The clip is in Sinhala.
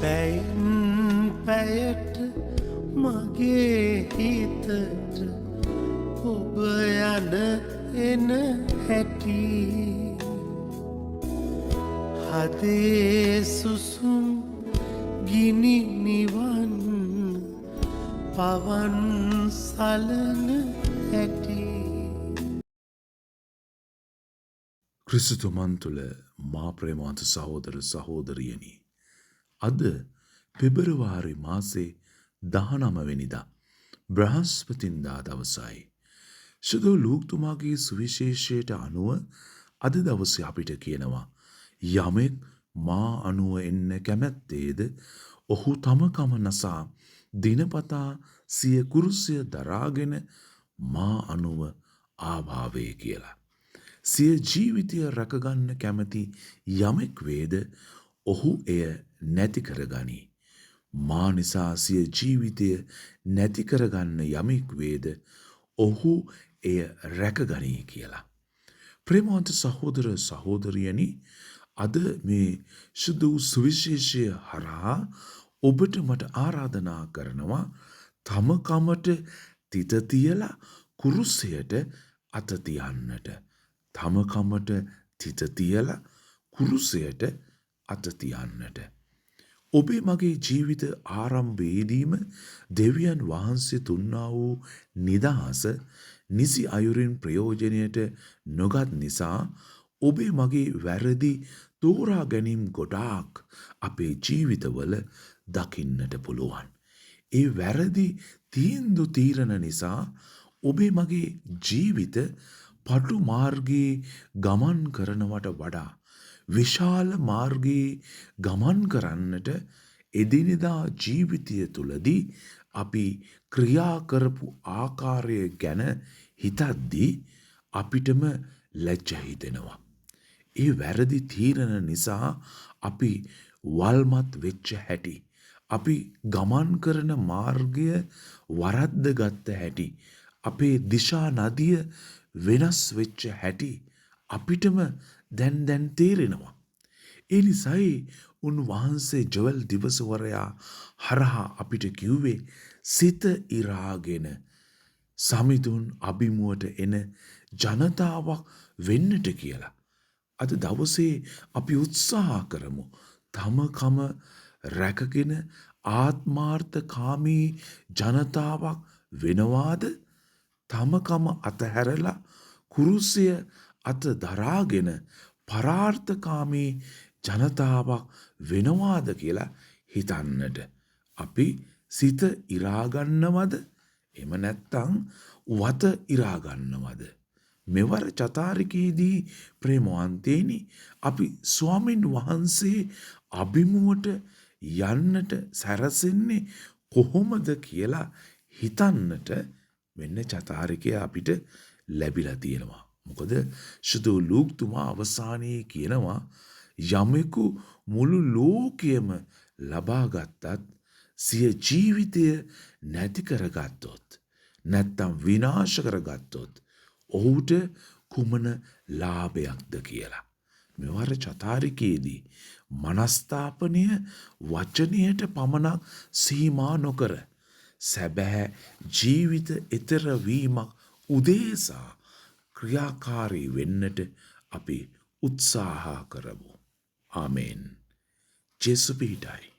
පැයින් පැයට මගේ හිතට ඔබ යන එන හැටි හදේ සුසුම් ගිනි නිවන් පවන් සලන හැටි. ක්‍රිස්තුමන් තුළ මා ප්‍රේමවන්ත සහෝදර සහෝදරියනි, අද පෙබරවාරි මාසේ 19 වෙනිදා බ්‍රහස්පතින්දා දවසයි. ශුද්ධ ලූක්තුමාගේ සුවිශේෂයට අනුව අද දවසේ අපිට කියනවා, යමෙක් මා අනුව එන්න කැමැත්තේද ඔහු තම කම නසා දිනපතා සිය කුරුසිය දරාගෙන මා අනුව ආවාවේ කියලා. සිය ජීවිතය රැකගන්න කැමති යමෙක් වේද ඔහු එය නැති කරගනී. මා නිසා සිය ජීවිතය නැති කරගන්න යමෙක් වේද ඔහු එය රැකගනී කියලා. ප්‍රේමවන්ත සහෝදර සහෝදරියනි, අද මේ ශුද්ධ වූ සුවිශේෂය හරහා ඔබට මට ආරාධනා කරනවා, තම කමට තිත තියලා කුරුසයට අත තියන්නට. තම කමට තිත තියලා කුරුසයට අත තියන්නට. ඔබේ මගේ ජීවිත ආරම්භයේදීම දෙවියන් වහන්සේ දුන්නා වූ නිදහස නිසි අයුරින් ප්‍රයෝජනයට නොගත් නිසා ඔබේ මගේ වැරදි තෝරා ගැනීම් ගොඩාක් අපේ ජීවිතවල දකින්නට පුළුවන්. ඒ වැරදි තීන්දු තීරණ නිසා ඔබේ මගේ ජීවිත පටු මාර්ගයේ ගමන් කරනවට වඩා විශාල මාර්ගයේ ගමන් කරන්නට එදිනෙදා ජීවිතය තුළදී අපි ක්‍රියා කරපු ආකාරය ගැන හිතද්දී අපිටම ලැජ්ජ හිතෙනවා. ඒ වැරදි තීරණ නිසා අපි වල්මත් වෙච්ච හැටි, අපි ගමන් කරන මාර්ගය වරද්ද ගත්ත හැටි, අපේ දිශා නදිය වෙනස් වෙච්ච හැටි අපිටම දැන් තේරෙනවා. ඒ නිසායි උන්වහන්සේ ජොවල් දිවසවරයා හරහා අපිට කිව්වේ සිත ඉරාගෙන සමිඳුන් අභිමුවට එන ජනතාවක් වෙන්නට කියලා. අද දවසේ අපි උත්සාහ කරමු තම කම රැකගෙන ආත්මාර්ථකාමී ජනතාවක් වෙනවාද, තම කම අතහැරලා කුරුසිය අත දරාගෙන පරාර්ථකාමී ජනතාවක් වෙනවාද කියලා හිතන්නට. අපි සිත ඉරාගන්නවද? එහෙම නැත්නම් වත ඉරාගන්නවද? මෙවර චතාරිකයේදී ප්‍රේමවන්තේනි, අපි ස්වාමින් වහන්සේ අභිමුවට යන්නට සැරසෙන්නේ කොහොමද කියලා හිතන්නට මෙන්න චතාරිකය අපිට ලැබිලා තියෙනවා. මොකද ශුද්ධ ලූක්තුමා අවසානයේ කියනවා, යමෙකු මුළු ලෝකයම ලබා ගත්තත් සිය ජීවිතය නැති කරගත්තොත් නැත්තම් විනාශ කරගත්තොත් ඔහුට කුමන ලාභයක්ද කියලා. මෙවර චතාරිකයේදී මනස්ථාපනය වචනයට පමණක් සීමා නොකර සැබෑ ජීවිත ඊතර වීමක් උදෙසා ක්‍රියාකාරී වෙන්නට අපි උත්සාහ කරමු. ආමේන්. ජේසු පිහිටයි.